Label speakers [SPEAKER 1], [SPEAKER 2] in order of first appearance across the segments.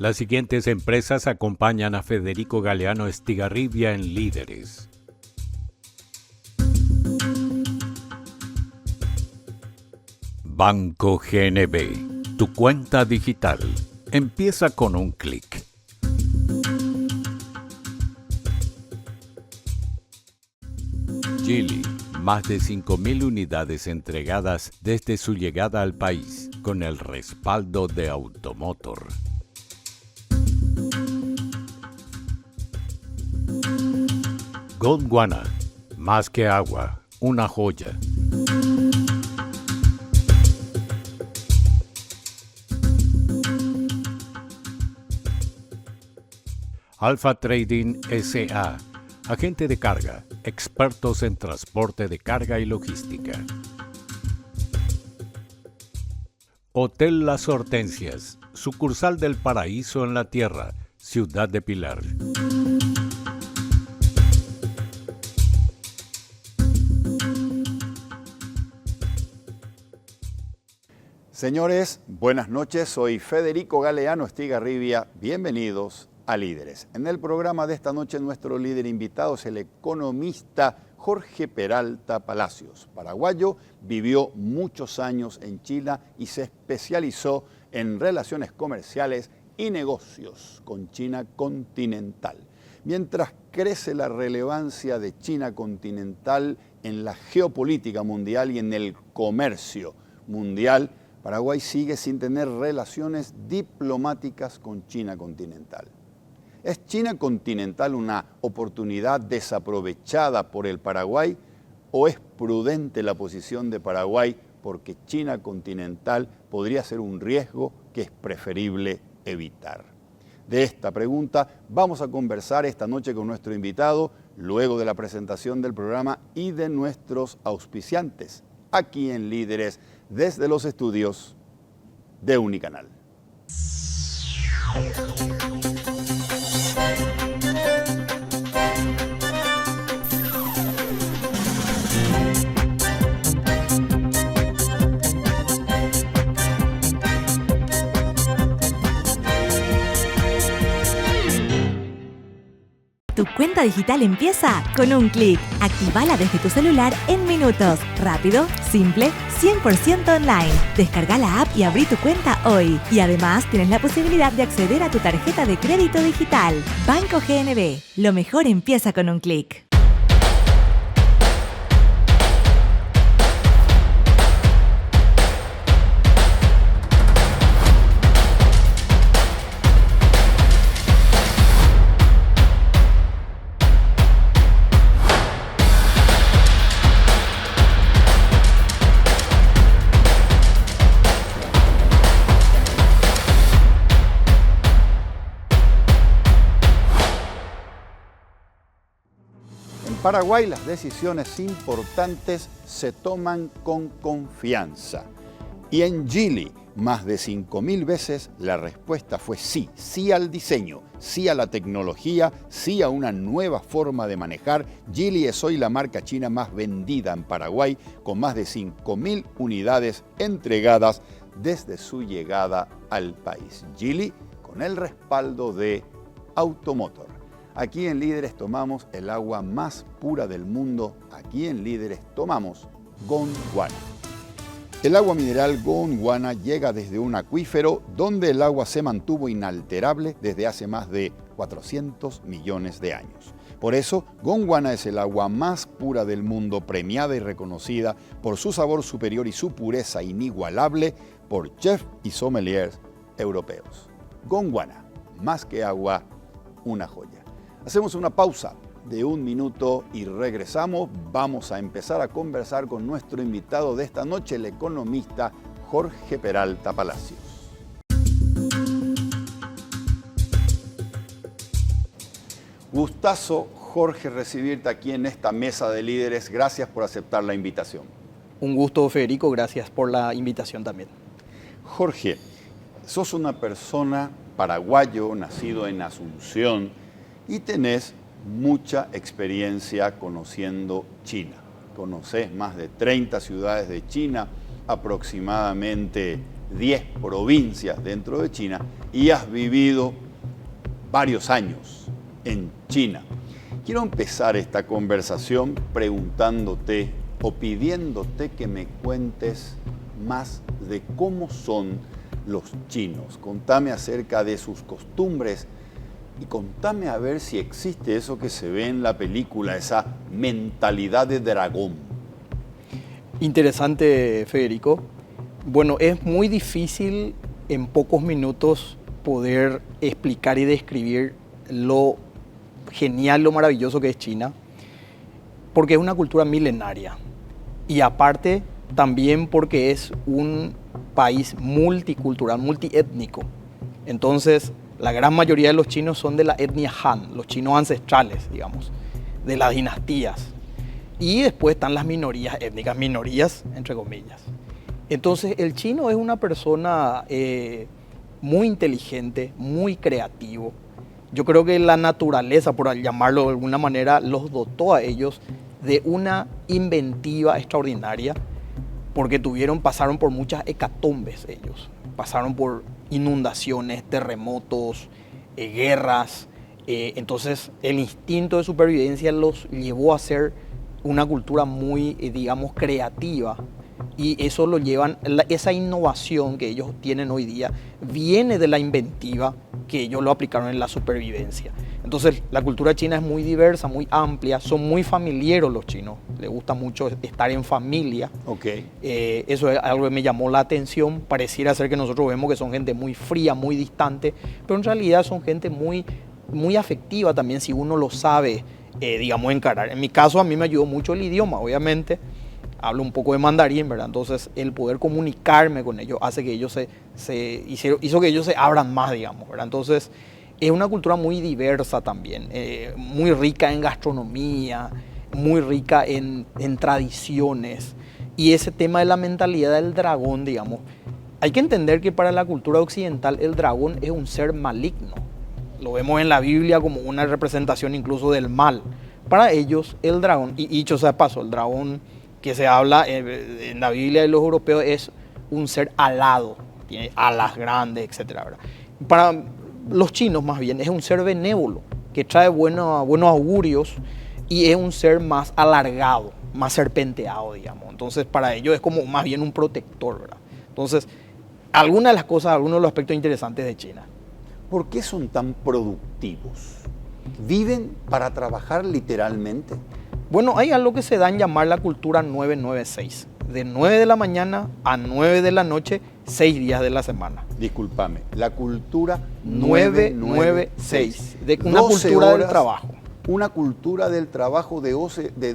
[SPEAKER 1] Las siguientes empresas acompañan a Federico Galeano Estigarribia en Líderes. Banco GNB, tu cuenta digital. Empieza con un clic. Geely, más de 5.000 unidades entregadas desde su llegada al país, con el respaldo de Automotor. Gondwana, más que agua, una joya. Alfa Trading S.A., agente de carga, expertos en transporte de carga y logística. Hotel Las Hortensias, sucursal del Paraíso en la Tierra, Ciudad de Pilar.
[SPEAKER 2] Señores, buenas noches. Soy Federico Galeano Estigarribia. Bienvenidos a Líderes. En el programa de esta noche nuestro líder invitado es el economista Jorge Peralta Palacios. Paraguayo, vivió muchos años en China y se especializó en relaciones comerciales y negocios con China continental. Mientras crece la relevancia de China continental en la geopolítica mundial y en el comercio mundial, Paraguay sigue sin tener relaciones diplomáticas con China continental. ¿Es China continental una oportunidad desaprovechada por el Paraguay o es prudente la posición de Paraguay porque China continental podría ser un riesgo que es preferible evitar? De esta pregunta vamos a conversar esta noche con nuestro invitado, luego de la presentación del programa y de nuestros auspiciantes, aquí en Líderes, desde los estudios de Unicanal.
[SPEAKER 3] Tu cuenta digital empieza con un clic. Actívala desde tu celular en minutos. Rápido, simple, 100% online. Descarga la app y abrí tu cuenta hoy. Y además tienes la posibilidad de acceder a tu tarjeta de crédito digital. Banco GNB. Lo mejor empieza con un clic.
[SPEAKER 2] En Paraguay las decisiones importantes se toman con confianza. Y en Geely, más de 5.000 veces la respuesta fue sí. Sí al diseño, sí a la tecnología, sí a una nueva forma de manejar. Geely es hoy la marca china más vendida en Paraguay, con más de 5.000 unidades entregadas desde su llegada al país. Geely con el respaldo de Automotor. Aquí en Líderes tomamos el agua más pura del mundo. Aquí en Líderes tomamos Gondwana. El agua mineral Gondwana llega desde un acuífero donde el agua se mantuvo inalterable desde hace más de 400 millones de años. Por eso, Gondwana es el agua más pura del mundo, premiada y reconocida por su sabor superior y su pureza inigualable por chefs y sommeliers europeos. Gondwana, más que agua, una joya. Hacemos una pausa de 1 minuto y regresamos. Vamos a empezar a conversar con nuestro invitado de esta noche, el economista Jorge Peralta Palacios. Gustazo, Jorge, recibirte aquí en esta mesa de líderes. Gracias por aceptar la invitación.
[SPEAKER 4] Un gusto, Federico. Gracias por la invitación también.
[SPEAKER 2] Jorge, sos una persona paraguayo, nacido en Asunción, y tenés mucha experiencia conociendo China. Conocés más de 30 ciudades de China, aproximadamente 10 provincias dentro de China y has vivido varios años en China. Quiero empezar esta conversación preguntándote o pidiéndote que me cuentes más de cómo son los chinos. Contame acerca de sus costumbres y contame a ver si existe eso que se ve en la película, esa mentalidad de dragón.
[SPEAKER 4] Interesante, Federico. Bueno, es muy difícil en pocos minutos poder explicar y describir lo genial, lo maravilloso que es China, porque es una cultura milenaria y aparte también porque es un país multicultural, multiétnico. Entonces, la gran mayoría de los chinos son de la etnia Han, los chinos ancestrales, digamos, de las dinastías. Y después están las minorías étnicas, minorías entre comillas. Entonces, el chino es una persona muy inteligente, muy creativo. Yo creo que la naturaleza, por llamarlo de alguna manera, los dotó a ellos de una inventiva extraordinaria, porque pasaron por muchas hecatombes ellos. Pasaron por inundaciones, terremotos, guerras. Entonces, el instinto de supervivencia los llevó a ser una cultura muy, digamos, creativa. Y eso lo llevan, esa innovación que ellos tienen hoy día viene de la inventiva que ellos lo aplicaron en la supervivencia. Entonces la cultura china es muy diversa, muy amplia, son muy familiares los chinos, les gusta mucho estar en familia.
[SPEAKER 2] Okay.
[SPEAKER 4] Eso es algo que me llamó la atención, pareciera ser que nosotros vemos que son gente muy fría, muy distante, pero en realidad son gente muy, muy afectiva también si uno lo sabe, digamos, encarar. En mi caso a mí me ayudó mucho el idioma, obviamente. Hablo un poco de mandarín, ¿verdad? Entonces, el poder comunicarme con ellos hace que ellos hizo que ellos se abran más, digamos, ¿verdad? Entonces, es una cultura muy diversa también, muy rica en gastronomía, muy rica en tradiciones. Y ese tema de la mentalidad del dragón, digamos, hay que entender que para la cultura occidental el dragón es un ser maligno. Lo vemos en la Biblia como una representación incluso del mal. Para ellos, el dragón, y dicho sea de paso, el dragón que se habla en la Biblia de los europeos es un ser alado, tiene alas grandes, etc. Para los chinos más bien es un ser benévolo, que trae buenos augurios y es un ser más alargado, más serpenteado, digamos. Entonces para ellos es como más bien un protector, ¿verdad? Entonces, algunos de los aspectos interesantes de China.
[SPEAKER 2] ¿Por qué son tan productivos? ¿Viven para trabajar literalmente?
[SPEAKER 4] Bueno, hay algo que se da en llamar la cultura 996. De 9 de la mañana a 9 de la noche, 6 días de la semana.
[SPEAKER 2] Discúlpame, la cultura
[SPEAKER 4] 996. De una cultura del trabajo.
[SPEAKER 2] Una cultura del trabajo de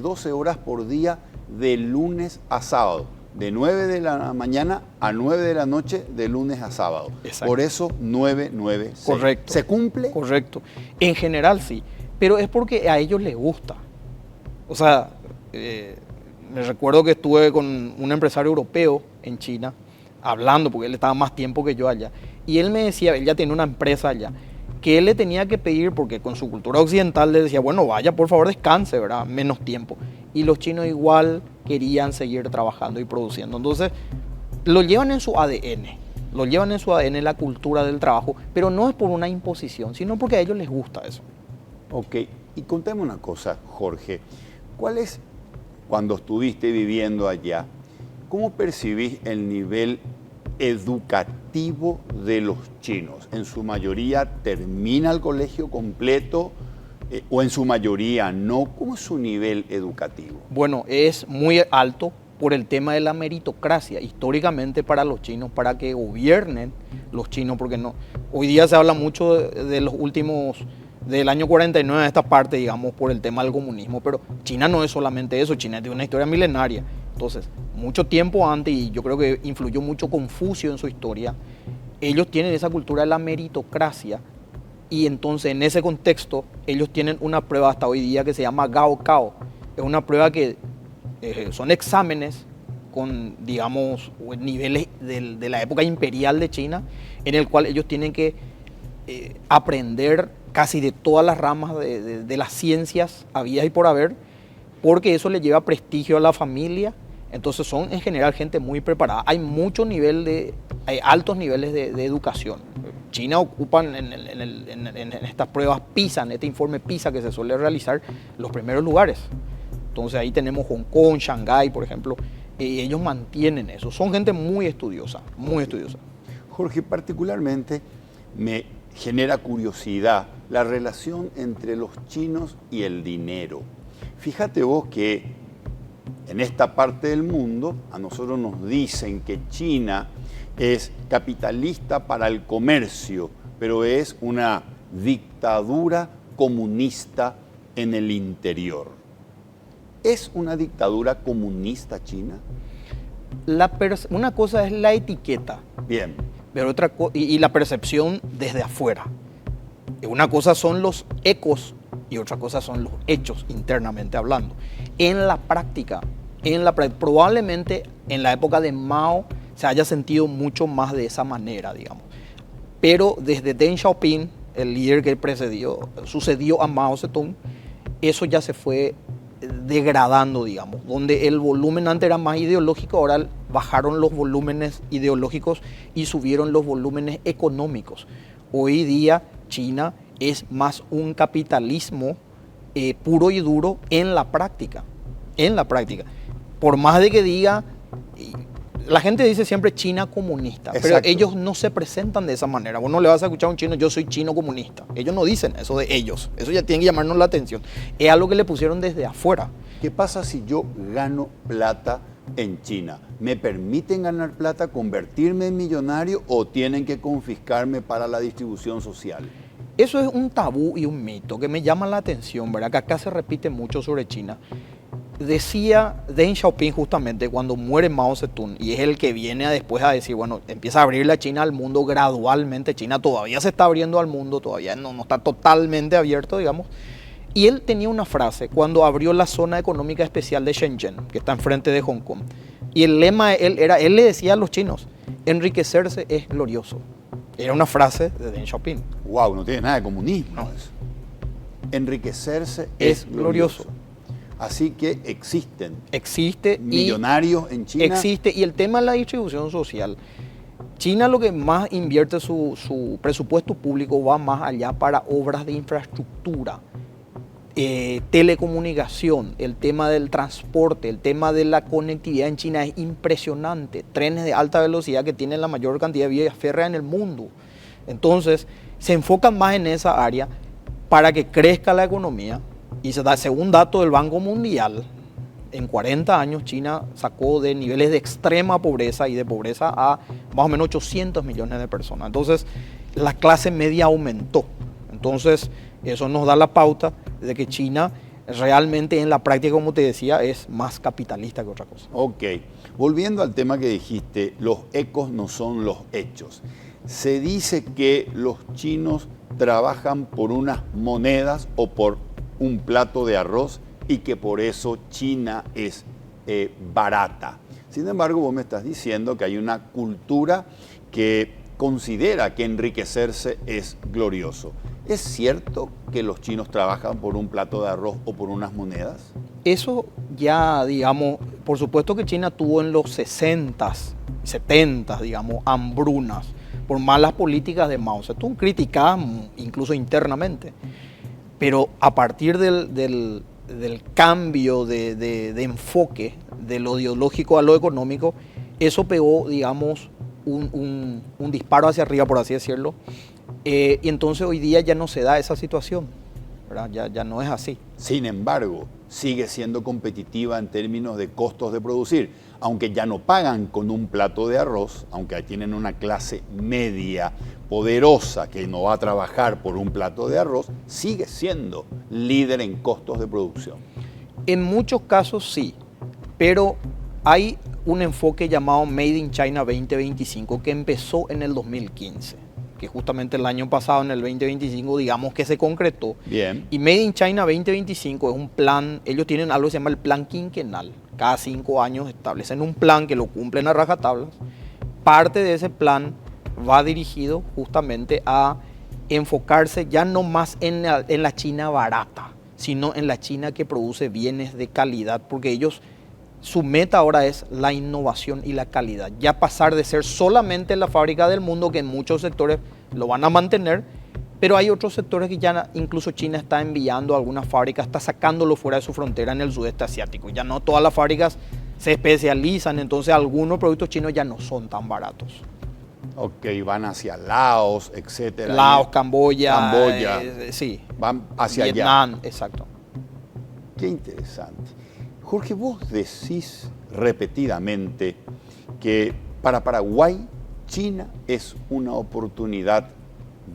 [SPEAKER 2] 12 horas por día, de lunes a sábado. De 9 de la mañana a 9 de la noche, de lunes a sábado.
[SPEAKER 4] Exacto.
[SPEAKER 2] Por eso 996.
[SPEAKER 4] Correcto.
[SPEAKER 2] ¿Se cumple?
[SPEAKER 4] Correcto. En general sí, pero es porque a ellos les gusta. O sea, me recuerdo que estuve con un empresario europeo en China, hablando, porque él estaba más tiempo que yo allá, y él me decía, él ya tiene una empresa allá, que él le tenía que pedir, porque con su cultura occidental le decía, bueno, vaya, por favor, descanse, ¿verdad? Menos tiempo. Y los chinos igual querían seguir trabajando y produciendo. Entonces, lo llevan en su ADN, la cultura del trabajo, pero no es por una imposición, sino porque a ellos les gusta eso.
[SPEAKER 2] Ok, y contame una cosa, Jorge. ¿Cuál es, cuando estuviste viviendo allá, cómo percibís el nivel educativo de los chinos? ¿En su mayoría termina el colegio completo o en su mayoría no? ¿Cómo es su nivel educativo?
[SPEAKER 4] Bueno, es muy alto por el tema de la meritocracia. Históricamente para los chinos, para que gobiernen los chinos, porque no, hoy día se habla mucho de los últimos... del año 49 a esta parte, digamos, por el tema del comunismo, pero China no es solamente eso, China tiene una historia milenaria. Entonces, mucho tiempo antes, y yo creo que influyó mucho Confucio en su historia, ellos tienen esa cultura de la meritocracia, y entonces en ese contexto, ellos tienen una prueba hasta hoy día que se llama Gaokao. Es una prueba que son exámenes con, digamos, niveles de la época imperial de China, en el cual ellos tienen que aprender casi de todas las ramas de las ciencias habidas y por haber, porque eso le lleva prestigio a la familia Entonces son en general gente muy preparada. Hay altos niveles de educación. China ocupa en estas pruebas PISA, en este informe PISA que se suele realizar, los primeros lugares. Entonces ahí tenemos Hong Kong, Shanghái, por ejemplo, y ellos mantienen eso. Son gente muy estudiosa, muy estudiosa.
[SPEAKER 2] Jorge, particularmente me genera curiosidad la relación entre los chinos y el dinero. Fíjate vos que en esta parte del mundo a nosotros nos dicen que China es capitalista para el comercio, pero es una dictadura comunista en el interior. ¿Es una dictadura comunista China?
[SPEAKER 4] Una cosa es la etiqueta.
[SPEAKER 2] Bien.
[SPEAKER 4] Pero y la percepción desde afuera. Una cosa son los ecos y otra cosa son los hechos internamente hablando. En la práctica, probablemente en la época de Mao se haya sentido mucho más de esa manera, digamos. Pero desde Deng Xiaoping, el líder que sucedió a Mao Zedong, eso ya se fue degradando, digamos, donde el volumen antes era más ideológico, ahora bajaron los volúmenes ideológicos y subieron los volúmenes económicos. Hoy día China es más un capitalismo puro y duro en la práctica. Por más de que diga, la gente dice siempre China comunista,
[SPEAKER 2] exacto,
[SPEAKER 4] pero ellos no se presentan de esa manera. Vos no le vas a escuchar a un chino, yo soy chino comunista. Ellos no dicen eso de ellos. Eso ya tiene que llamarnos la atención. Es algo que le pusieron desde afuera.
[SPEAKER 2] ¿Qué pasa si yo gano plata en China? ¿Me permiten ganar plata, convertirme en millonario o tienen que confiscarme para la distribución social?
[SPEAKER 4] Eso es un tabú y un mito que me llama la atención, ¿verdad? Que acá se repite mucho sobre China. Decía Deng Xiaoping justamente cuando muere Mao Zedong, y es el que viene después a decir, bueno, empieza a abrir la China al mundo gradualmente. China todavía se está abriendo al mundo, todavía no está totalmente abierto, digamos. Y él tenía una frase cuando abrió la zona económica especial de Shenzhen, que está enfrente de Hong Kong. Y el lema de él era, él le decía a los chinos, enriquecerse es glorioso. Era una frase de Deng Xiaoping.
[SPEAKER 2] Wow, no tiene nada de comunismo.
[SPEAKER 4] No.
[SPEAKER 2] Eso. Enriquecerse es glorioso. Así que existe millonarios en China.
[SPEAKER 4] Existe, y el tema de la distribución social. China lo que más invierte su presupuesto público va más allá para obras de infraestructura, telecomunicación, el tema del transporte, el tema de la conectividad en China es impresionante. Trenes de alta velocidad que tienen la mayor cantidad de vías férreas en el mundo. Entonces, se enfocan más en esa área para que crezca la economía. Y según datos del Banco Mundial, en 40 años China sacó de niveles de extrema pobreza y de pobreza a más o menos 800 millones de personas. Entonces, la clase media aumentó. Entonces, eso nos da la pauta de que China realmente en la práctica, como te decía, es más capitalista que otra cosa.
[SPEAKER 2] Ok. Volviendo al tema que dijiste, los ecos no son los hechos. Se dice que los chinos trabajan por unas monedas o por un plato de arroz y que por eso China es barata. Sin embargo, vos me estás diciendo que hay una cultura que considera que enriquecerse es glorioso. ¿Es cierto que los chinos trabajan por un plato de arroz o por unas monedas?
[SPEAKER 4] Eso ya, digamos, por supuesto que China tuvo en los 60s, 70s, digamos, hambrunas por malas políticas de Mao Zedong, criticadas incluso internamente. Pero a partir del cambio de enfoque de lo ideológico a lo económico, eso pegó, digamos, un disparo hacia arriba, por así decirlo. Y entonces hoy día ya no se da esa situación, ¿verdad? Ya no es así.
[SPEAKER 2] Sin embargo, sigue siendo competitiva en términos de costos de producir. Aunque ya no pagan con un plato de arroz, aunque tienen una clase media poderosa que no va a trabajar por un plato de arroz, sigue siendo líder en costos de producción.
[SPEAKER 4] En muchos casos sí, pero hay un enfoque llamado Made in China 2025 que empezó en el 2015, que justamente el año pasado, en el 2025, digamos que se concretó.
[SPEAKER 2] Bien.
[SPEAKER 4] Y Made in China 2025 es un plan, ellos tienen algo que se llama el plan quinquenal. Cada 5 años establecen un plan que lo cumplen a rajatablas. Parte de ese plan va dirigido justamente a enfocarse ya no más en la China barata, sino en la China que produce bienes de calidad, porque ellos su meta ahora es la innovación y la calidad. Ya pasar de ser solamente la fábrica del mundo, que en muchos sectores lo van a mantener, pero hay otros sectores que ya incluso China está enviando a algunas fábricas, está sacándolo fuera de su frontera en el sudeste asiático. Ya no todas las fábricas se especializan, entonces algunos productos chinos ya no son tan baratos.
[SPEAKER 2] Ok, van hacia Laos, etcétera.
[SPEAKER 4] Laos, Camboya,
[SPEAKER 2] sí. Van hacia
[SPEAKER 4] Vietnam,
[SPEAKER 2] allá.
[SPEAKER 4] exacto.
[SPEAKER 2] Qué interesante. Jorge, vos decís repetidamente que para Paraguay, China es una oportunidad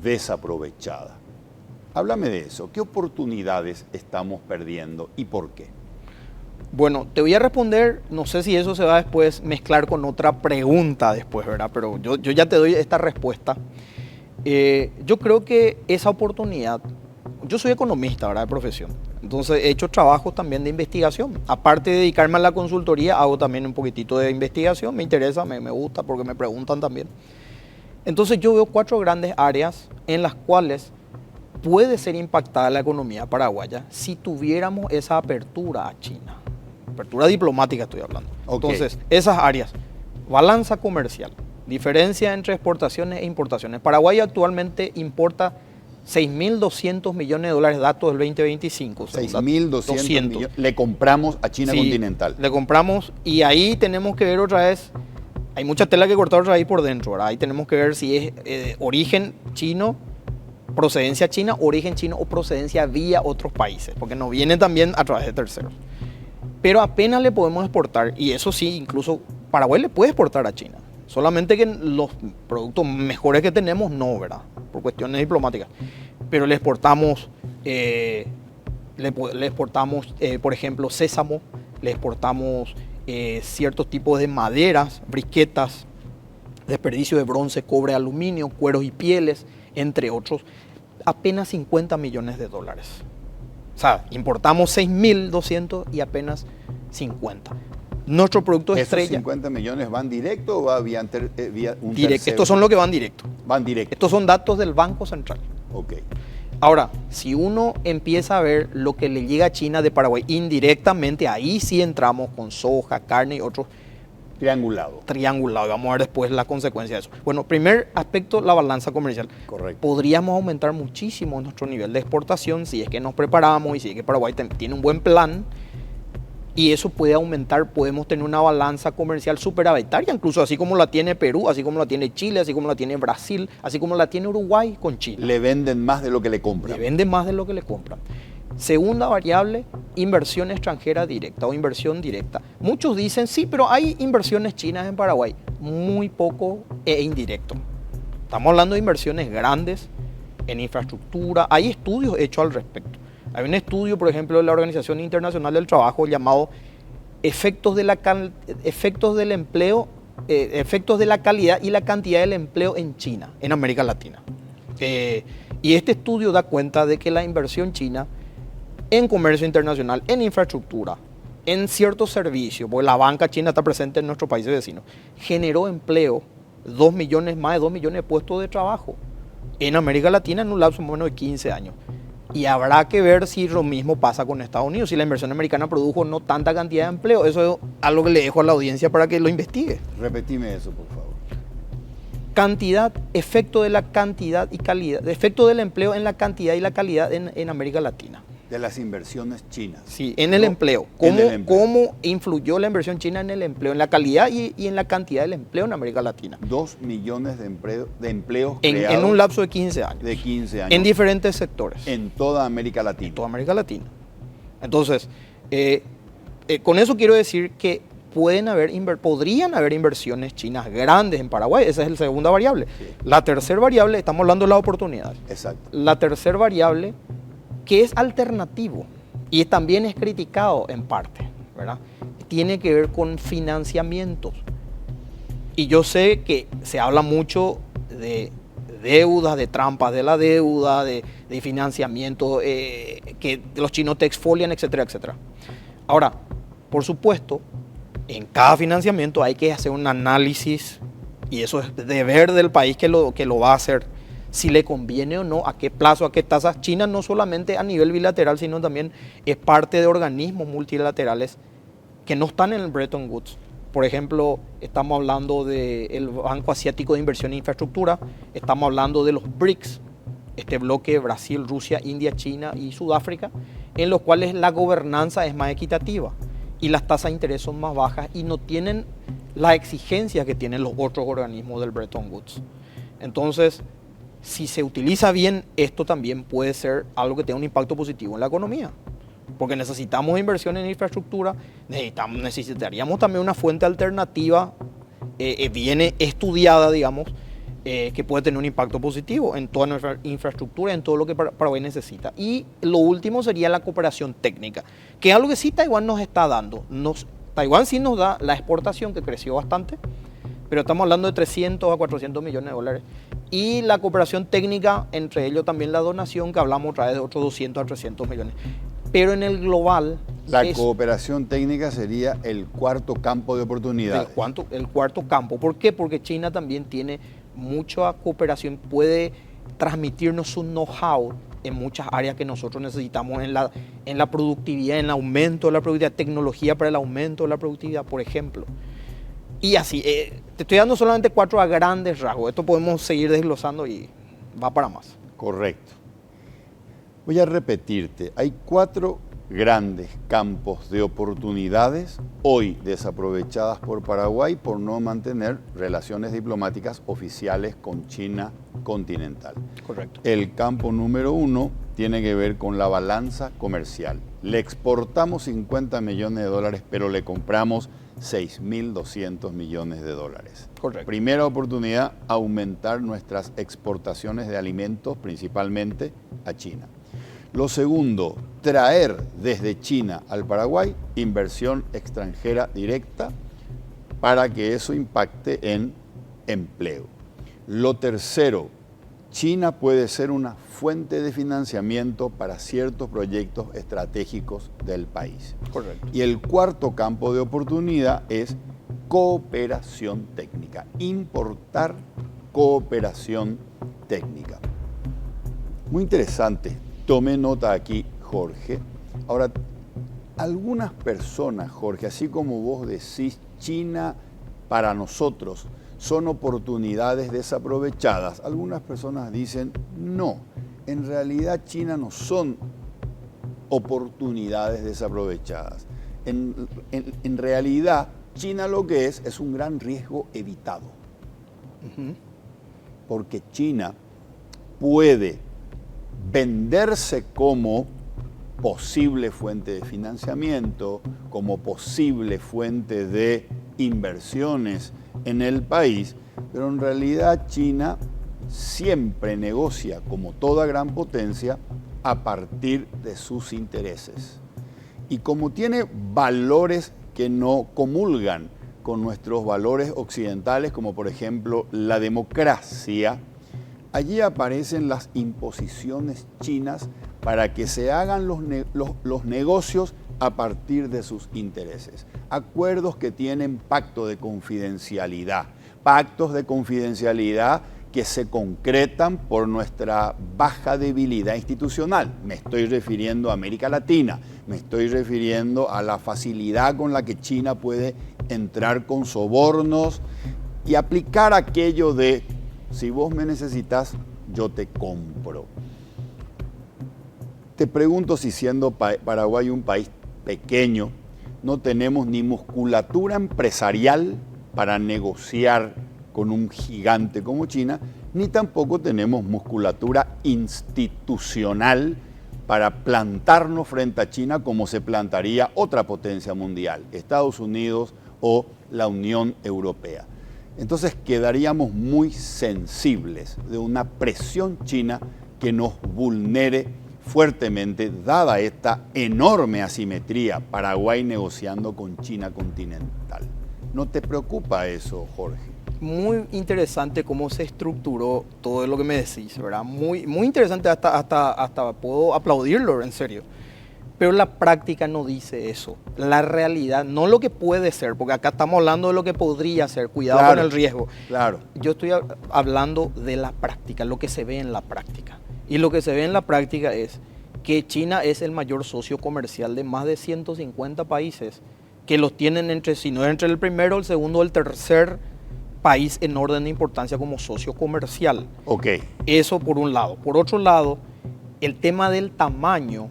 [SPEAKER 2] desaprovechada. Háblame de eso. ¿Qué oportunidades estamos perdiendo y por qué?
[SPEAKER 4] Bueno, te voy a responder, no sé si eso se va a después mezclar con otra pregunta después, ¿verdad? Pero yo ya te doy esta respuesta. Yo creo que esa oportunidad, yo soy economista, ¿verdad? De profesión. Entonces he hecho trabajos también de investigación. Aparte de dedicarme a la consultoría, hago también un poquitito de investigación. Me interesa, me gusta porque me preguntan también. Entonces yo veo 4 grandes áreas en las cuales puede ser impactada la economía paraguaya si tuviéramos esa apertura a China. Apertura diplomática estoy hablando.
[SPEAKER 2] Okay.
[SPEAKER 4] Entonces, esas áreas, balanza comercial, diferencia entre exportaciones e importaciones. Paraguay actualmente importa 6.200 millones de dólares, datos del 2025.
[SPEAKER 2] 6.200 millones. Le compramos a China continental.
[SPEAKER 4] Le compramos y ahí tenemos que ver otra vez, hay mucha tela que cortar otra vez por dentro, ¿verdad? Ahí tenemos que ver si es origen chino, procedencia china, origen chino o procedencia vía otros países, porque nos viene también a través de terceros. Pero apenas le podemos exportar, y eso sí, incluso Paraguay le puede exportar a China. Solamente que los productos mejores que tenemos no, ¿verdad? Por cuestiones diplomáticas. Pero le exportamos, por ejemplo, sésamo, le exportamos ciertos tipos de maderas, briquetas, desperdicio de bronce, cobre, aluminio, cueros y pieles, entre otros, apenas 50 millones de dólares. O sea, importamos 6.200 y apenas 50. Nuestro producto estrella.
[SPEAKER 2] ¿Esos 50 millones van directo o va vía un
[SPEAKER 4] directo? Estos son los que van directo.
[SPEAKER 2] Van directo.
[SPEAKER 4] Estos son datos del Banco Central.
[SPEAKER 2] Ok.
[SPEAKER 4] Ahora, si uno empieza a ver lo que le llega a China de Paraguay indirectamente, ahí sí entramos con soja, carne y otros.
[SPEAKER 2] Triangulado.
[SPEAKER 4] Triangulado. Vamos a ver después la consecuencia de eso. Bueno, primer aspecto, la balanza comercial.
[SPEAKER 2] Correcto.
[SPEAKER 4] Podríamos aumentar muchísimo nuestro nivel de exportación si es que nos preparamos y si es que Paraguay tiene un buen plan. Y eso puede aumentar, podemos tener una balanza comercial superavitaria, incluso así como la tiene Perú, así como la tiene Chile, así como la tiene Brasil, así como la tiene Uruguay con China.
[SPEAKER 2] Le venden más de lo que le compran.
[SPEAKER 4] Le venden más de lo que le compran. Segunda variable, inversión extranjera directa o inversión directa. Muchos dicen, sí, pero hay inversiones chinas en Paraguay. Muy poco e indirecto. Estamos hablando de inversiones grandes en infraestructura. Hay estudios hechos al respecto. Hay un estudio, por ejemplo, de la Organización Internacional del Trabajo llamado efectos de la calidad y la cantidad del empleo en China, en América Latina. Y este estudio da cuenta de que la inversión china en comercio internacional, en infraestructura, en ciertos servicios, porque la banca china está presente en nuestros países vecinos, generó empleo, más de 2 millones de puestos de trabajo en América Latina en un lapso más o menos de 15 años. Y habrá que ver si lo mismo pasa con Estados Unidos, si la inversión americana produjo no tanta cantidad de empleo. Eso es algo que le dejo a la audiencia para que lo investigue.
[SPEAKER 2] Repetime eso, por favor.
[SPEAKER 4] Cantidad, efecto de la cantidad y calidad, efecto del empleo en la cantidad y la calidad en América Latina.
[SPEAKER 2] De las inversiones chinas.
[SPEAKER 4] Sí, en el empleo. ¿Cómo influyó la inversión china en el empleo, en la calidad y en la cantidad del empleo en América Latina?
[SPEAKER 2] 2 millones de empleos
[SPEAKER 4] creados en un lapso de 15 años.
[SPEAKER 2] De 15 años.
[SPEAKER 4] En diferentes sectores.
[SPEAKER 2] En toda América Latina.
[SPEAKER 4] En toda América Latina. Entonces, con eso quiero decir que podrían haber inversiones chinas grandes en Paraguay. Esa es la segunda variable. Sí. La tercera variable, estamos hablando de la oportunidad.
[SPEAKER 2] Exacto.
[SPEAKER 4] La tercera variable, que es alternativo y también es criticado en parte, ¿verdad? Tiene que ver con financiamientos. Y yo sé que se habla mucho de deudas, de trampas de la deuda, de financiamiento, que los chinos te exfolian, etcétera, etcétera. Ahora, por supuesto, en cada financiamiento hay que hacer un análisis, y eso es deber del país que lo va a hacer, si le conviene o no, a qué plazo, a qué tasas. China no solamente a nivel bilateral, sino también es parte de organismos multilaterales que no están en el Bretton Woods. Por ejemplo, estamos hablando del Banco Asiático de Inversión e Infraestructura, estamos hablando de los BRICS, este bloque Brasil, Rusia, India, China y Sudáfrica, en los cuales la gobernanza es más equitativa y las tasas de interés son más bajas y no tienen las exigencias que tienen los otros organismos del Bretton Woods. Entonces, si se utiliza bien, esto también puede ser algo que tenga un impacto positivo en la economía. Porque necesitamos inversión en infraestructura, necesitaríamos también una fuente alternativa bien estudiada, digamos, que puede tener un impacto positivo en toda nuestra infraestructura, en todo lo que Paraguay necesita. Y lo último sería la cooperación técnica, que es algo que sí Taiwán nos está dando. Taiwán sí nos da la exportación, que creció bastante, pero estamos hablando de 300 a 400 millones de dólares. Y la cooperación técnica, entre ellos también la donación, que hablamos otra vez de otros 200 a 300 millones. Pero en el global...
[SPEAKER 2] La cooperación técnica sería el cuarto campo de oportunidades.
[SPEAKER 4] El cuarto campo. ¿Por qué? Porque China también tiene mucha cooperación, puede transmitirnos su know-how en muchas áreas que nosotros necesitamos en la productividad, en el aumento de la productividad, tecnología para el aumento de la productividad, por ejemplo. Y así, te estoy dando solamente 4 a grandes rasgos. Esto podemos seguir desglosando y va para más.
[SPEAKER 2] Correcto. Voy a repetirte, hay 4 grandes campos de oportunidades hoy desaprovechadas por Paraguay por no mantener relaciones diplomáticas oficiales con China continental.
[SPEAKER 4] Correcto.
[SPEAKER 2] El campo número 1 tiene que ver con la balanza comercial. Le exportamos 50 millones de dólares, pero le compramos 6.200 millones de dólares.
[SPEAKER 4] Correcto.
[SPEAKER 2] Primera oportunidad, aumentar nuestras exportaciones de alimentos, principalmente a China. Lo segundo, traer desde China al Paraguay inversión extranjera directa para que eso impacte en empleo. Lo tercero, China puede ser una fuente de financiamiento para ciertos proyectos estratégicos del país.
[SPEAKER 4] Correcto.
[SPEAKER 2] Y el cuarto campo de oportunidad es cooperación técnica, importar cooperación técnica. Muy interesante. Tome nota aquí, Jorge. Ahora, algunas personas, Jorge, así como vos decís, China para nosotros son oportunidades desaprovechadas. Algunas personas dicen, no, en realidad China no son oportunidades desaprovechadas. En realidad, China lo que es un gran riesgo evitado. Porque China puede venderse como posible fuente de financiamiento, como posible fuente de inversiones en el país, pero en realidad China siempre negocia, como toda gran potencia, a partir de sus intereses. Y como tiene valores que no comulgan con nuestros valores occidentales, como por ejemplo la democracia, allí aparecen las imposiciones chinas para que se hagan los negocios a partir de sus intereses. Acuerdos que tienen pactos de confidencialidad que se concretan por nuestra baja debilidad institucional. Me estoy refiriendo a América Latina, me estoy refiriendo a la facilidad con la que China puede entrar con sobornos y aplicar aquello de si vos me necesitas, yo te compro. Te pregunto si siendo Paraguay un país pequeño, no tenemos ni musculatura empresarial para negociar con un gigante como China, ni tampoco tenemos musculatura institucional para plantarnos frente a China como se plantaría otra potencia mundial, Estados Unidos o la Unión Europea. Entonces quedaríamos muy sensibles de una presión china que nos vulnere fuertemente, dada esta enorme asimetría, Paraguay negociando con China continental. ¿No te preocupa eso, Jorge?
[SPEAKER 4] Muy interesante cómo se estructuró todo lo que me decís, ¿verdad? Muy interesante, hasta puedo aplaudirlo, en serio. Pero la práctica no dice eso. La realidad, no lo que puede ser, porque acá estamos hablando de lo que podría ser, cuidado con el riesgo.
[SPEAKER 2] Claro.
[SPEAKER 4] Yo estoy hablando de la práctica, lo que se ve en la práctica. Y lo que se ve en la práctica es que China es el mayor socio comercial de más de 150 países que los tienen entre, si no entre el primero, el segundo o el tercer país en orden de importancia como socio comercial.
[SPEAKER 2] Ok.
[SPEAKER 4] Eso por un lado. Por otro lado, el tema del tamaño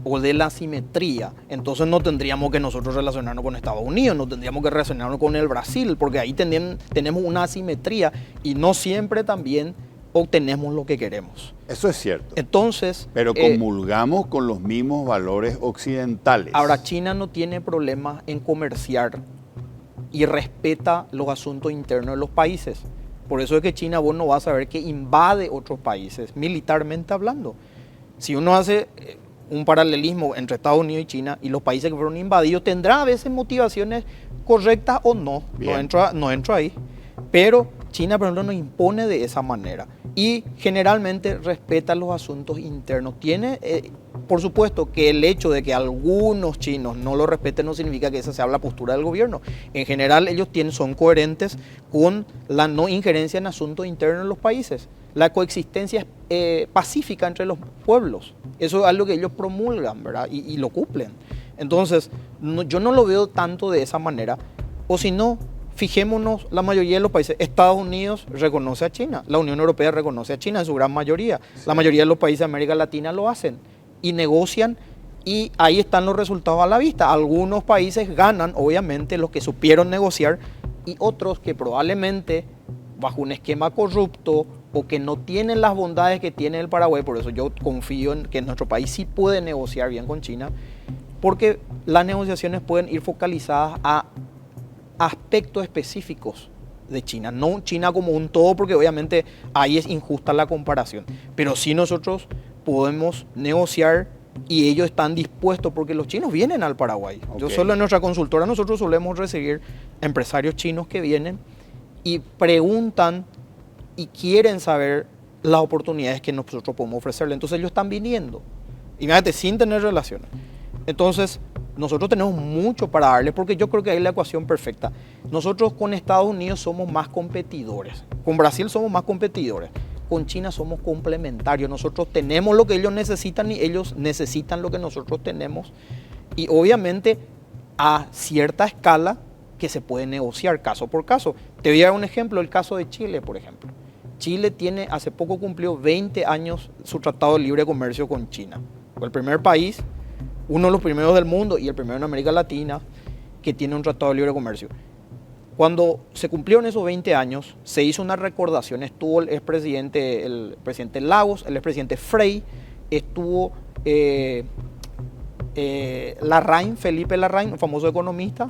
[SPEAKER 4] o de la asimetría, entonces no tendríamos que nosotros relacionarnos con Estados Unidos, no tendríamos que relacionarnos con el Brasil, porque ahí tenemos una asimetría y no siempre también obtenemos lo que queremos.
[SPEAKER 2] Eso es cierto.
[SPEAKER 4] Entonces,
[SPEAKER 2] pero comulgamos con los mismos valores occidentales.
[SPEAKER 4] Ahora, China no tiene problemas en comerciar y respeta los asuntos internos de los países. Por eso es que China, vos no vas a ver que invade otros países, militarmente hablando. Si uno hace un paralelismo entre Estados Unidos y China y los países que fueron invadidos, tendrá a veces motivaciones correctas o no. No entro ahí. Pero China, por ejemplo, nos impone de esa manera y generalmente respeta los asuntos internos. Tiene, por supuesto, que el hecho de que algunos chinos no lo respeten no significa que esa sea la postura del gobierno. En general, ellos son coherentes con la no injerencia en asuntos internos de los países. La coexistencia pacífica entre los pueblos. Eso es algo que ellos promulgan, ¿verdad? Y lo cumplen. Entonces, yo no lo veo tanto de esa manera. O si no, fijémonos, la mayoría de los países, Estados Unidos reconoce a China, la Unión Europea reconoce a China en su gran mayoría. Sí. La mayoría de los países de América Latina lo hacen y negocian y ahí están los resultados a la vista. Algunos países ganan, obviamente, los que supieron negociar y otros que probablemente bajo un esquema corrupto o que no tienen las bondades que tiene el Paraguay. Por eso yo confío en que nuestro país sí puede negociar bien con China, porque las negociaciones pueden ir focalizadas a aspectos específicos de China, no China como un todo, porque obviamente ahí es injusta la comparación, pero sí nosotros podemos negociar y ellos están dispuestos, porque los chinos vienen al Paraguay. Okay. Yo solo en nuestra consultora nosotros solemos recibir empresarios chinos que vienen y preguntan y quieren saber las oportunidades que nosotros podemos ofrecerle. Entonces ellos están viniendo, imagínate, sin tener relaciones. Entonces nosotros tenemos mucho para darles, porque yo creo que ahí es la ecuación perfecta. Nosotros con Estados Unidos somos más competidores, con Brasil somos más competidores, con China somos complementarios. Nosotros tenemos lo que ellos necesitan y ellos necesitan lo que nosotros tenemos. Y obviamente a cierta escala que se puede negociar caso por caso. Te voy a dar un ejemplo, el caso de Chile, por ejemplo. Chile hace poco cumplió 20 años su tratado de libre comercio con China. Fue el primer país, uno de los primeros del mundo y el primero en América Latina que tiene un tratado de libre comercio. Cuando se cumplieron esos 20 años, se hizo una recordación. Estuvo el presidente Lagos, el expresidente Frei, estuvo Larraín, Felipe Larraín, un famoso economista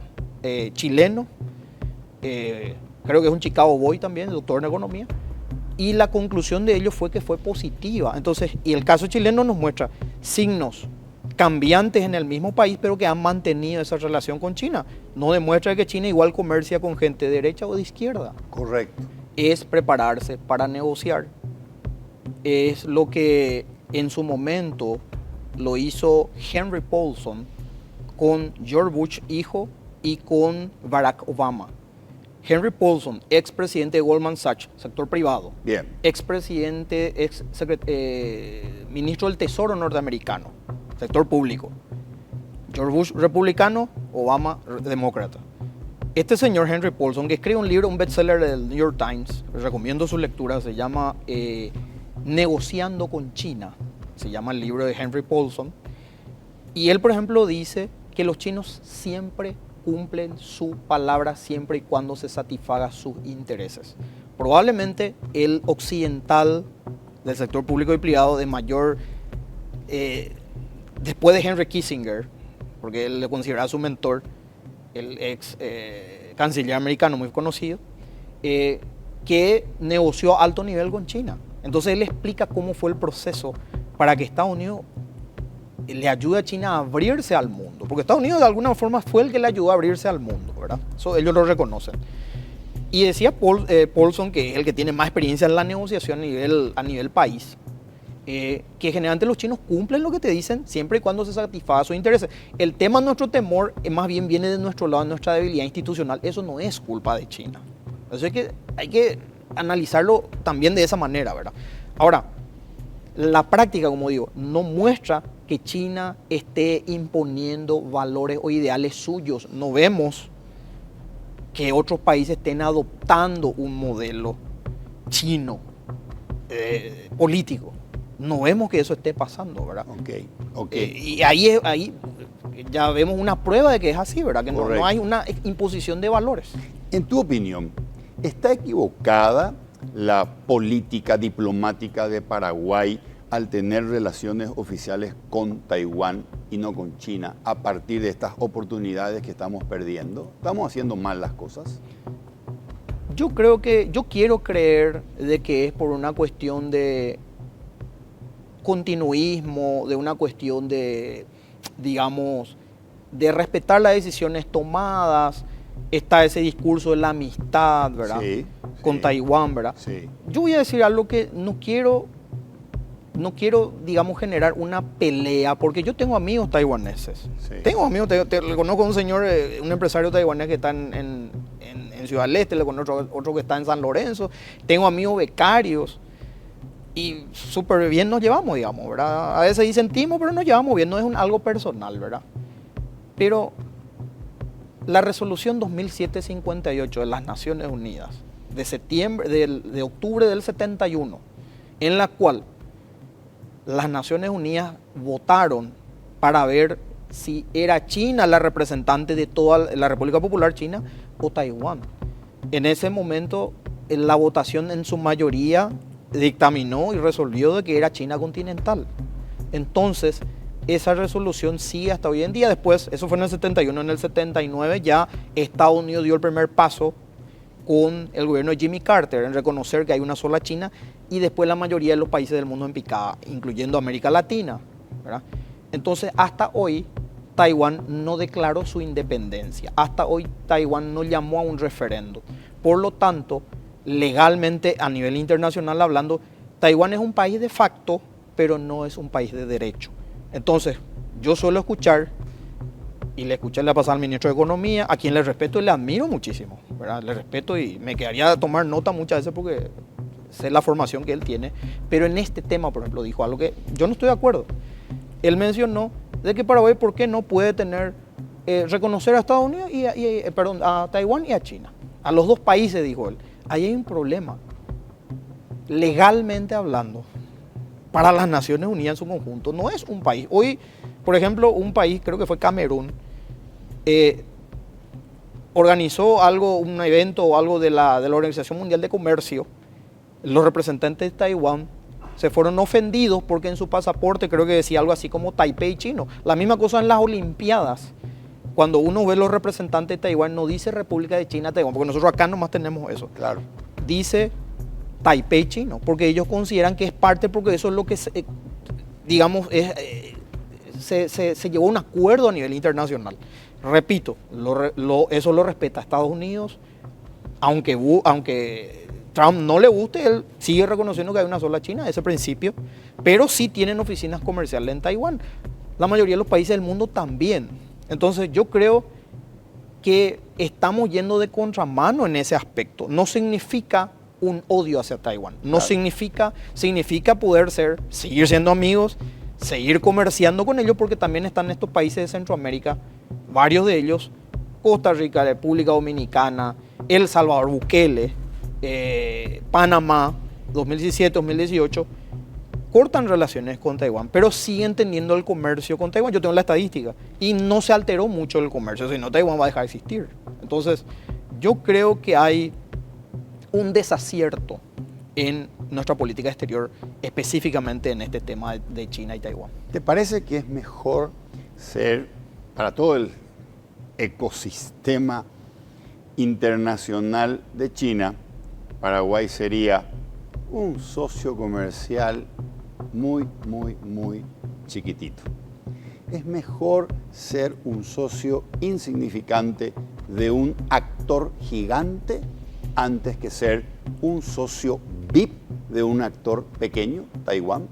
[SPEAKER 4] chileno, creo que es un Chicago Boy también, doctor en economía, y la conclusión de ellos fue que fue positiva. Entonces, y el caso chileno nos muestra signos cambiantes en el mismo país, pero que han mantenido esa relación con China. No demuestra que China igual comercia con gente de derecha o de izquierda.
[SPEAKER 2] Correcto.
[SPEAKER 4] Es prepararse para negociar. Es lo que en su momento lo hizo Henry Paulson con George Bush hijo y con Barack Obama. Henry Paulson, expresidente de Goldman Sachs, sector privado. Bien. Expresidente, ministro del Tesoro norteamericano, sector público. George Bush, republicano, Obama, demócrata. Este señor Henry Paulson, que escribe un libro, un bestseller del New York Times, recomiendo su lectura, se llama Negociando con China, se llama el libro de Henry Paulson. Y él, por ejemplo, dice que los chinos siempre cumplen su palabra siempre y cuando se satisfaga sus intereses. Probablemente el occidental del sector público y privado de mayor, después de Henry Kissinger, porque él le consideraba su mentor, el ex canciller americano muy conocido, que negoció a alto nivel con China. Entonces él explica cómo fue el proceso para que Estados Unidos le ayude a China a abrirse al mundo, porque Estados Unidos de alguna forma fue el que le ayudó a abrirse al mundo, ¿verdad? Eso ellos lo reconocen. Y decía Paulson, que es el que tiene más experiencia en la negociación a nivel país, que generalmente los chinos cumplen lo que te dicen siempre y cuando se satisfaga sus intereses. El tema, nuestro temor, más bien viene de nuestro lado, de nuestra debilidad institucional. Eso no es culpa de China. Entonces hay que analizarlo también de esa manera, ¿verdad? Ahora, la práctica, como digo, no muestra que China esté imponiendo valores o ideales suyos. No vemos que otros países estén adoptando un modelo chino político. No vemos que eso esté pasando, ¿verdad?
[SPEAKER 2] Ok.
[SPEAKER 4] Y ahí ya vemos una prueba de que es así, ¿verdad? Que no hay una imposición de valores.
[SPEAKER 2] En tu opinión, ¿está equivocada la política diplomática de Paraguay al tener relaciones oficiales con Taiwán y no con China a partir de estas oportunidades que estamos perdiendo? ¿Estamos haciendo mal las cosas?
[SPEAKER 4] Yo quiero creer de que es por una cuestión de continuismo, de una cuestión de, digamos, de respetar las decisiones tomadas. Está ese discurso de la amistad, ¿verdad?
[SPEAKER 2] Sí,
[SPEAKER 4] con Taiwán, ¿verdad?
[SPEAKER 2] Sí.
[SPEAKER 4] Yo voy a decir algo que no quiero, digamos, generar una pelea, porque yo tengo amigos taiwaneses.
[SPEAKER 2] Sí.
[SPEAKER 4] Tengo amigos, le conozco a un señor, un empresario taiwanés que está en Ciudad del Este, le conozco otro que está en San Lorenzo. Tengo amigos becarios y súper bien nos llevamos, digamos, ¿verdad? A veces disentimos, pero nos llevamos bien, no es algo personal, ¿verdad? Pero la resolución 2758 de las Naciones Unidas de octubre del 71, en la cual las Naciones Unidas votaron para ver si era China la representante de toda la República Popular China o Taiwán. En ese momento, la votación en su mayoría dictaminó y resolvió de que era China continental. Entonces, esa resolución sigue hasta hoy en día. Después, eso fue en el 71, en el 79 ya Estados Unidos dio el primer paso con el gobierno de Jimmy Carter en reconocer que hay una sola China, y después la mayoría de los países del mundo en picada, incluyendo América Latina, ¿verdad? Entonces, hasta hoy, Taiwán no declaró su independencia. Hasta hoy, Taiwán no llamó a un referendo. Por lo tanto, legalmente, a nivel internacional hablando, Taiwán es un país de facto, pero no es un país de derecho. Entonces, yo suelo escuchar, y le escuché la pasada al ministro de Economía, a quien le respeto y le admiro muchísimo, ¿verdad? Le respeto y me quedaría a tomar nota muchas veces porque sé la formación que él tiene, pero en este tema, por ejemplo, dijo algo que yo no estoy de acuerdo. Él mencionó de que Paraguay, ¿por qué no puede reconocer a Estados Unidos a Taiwán y a China? A los dos países, dijo él. Ahí hay un problema. Legalmente hablando, para las Naciones Unidas en su conjunto, no es un país. Hoy, por ejemplo, un país, creo que fue Camerún, organizó un evento o algo de la Organización Mundial de Comercio. Los representantes de Taiwán se fueron ofendidos porque en su pasaporte creo que decía algo así como Taipei chino. La misma cosa en las Olimpiadas. Cuando uno ve los representantes de Taiwán, no dice República de China, Taiwán, porque nosotros acá nomás tenemos eso.
[SPEAKER 2] Claro.
[SPEAKER 4] Dice Taipei chino, porque ellos consideran que es parte, porque eso es lo que, digamos, se llevó a un acuerdo a nivel internacional. Repito, eso lo respeta Estados Unidos, aunque Trump no le guste, él sigue reconociendo que hay una sola China, ese principio, pero sí tienen oficinas comerciales en Taiwán. La mayoría de los países del mundo también. Entonces yo creo que estamos yendo de contramano en ese aspecto. No significa un odio hacia Taiwán, no
[SPEAKER 2] claro.
[SPEAKER 4] significa poder seguir siendo amigos, seguir comerciando con ellos, porque también están estos países de Centroamérica, varios de ellos, Costa Rica, República Dominicana, El Salvador, Bukele, Panamá, 2017, 2018, cortan relaciones con Taiwán, pero siguen teniendo el comercio con Taiwán. Yo tengo la estadística y no se alteró mucho el comercio, si no Taiwán va a dejar de existir. Entonces, yo creo que hay un desacierto en nuestra política exterior, específicamente en este tema de China y Taiwán.
[SPEAKER 2] ¿Te parece que es mejor ser, para todo el ecosistema internacional de China, Paraguay sería un socio comercial muy, muy, muy chiquitito? Es mejor ser un socio insignificante de un actor gigante antes que ser un socio VIP de un actor pequeño, Taiwán.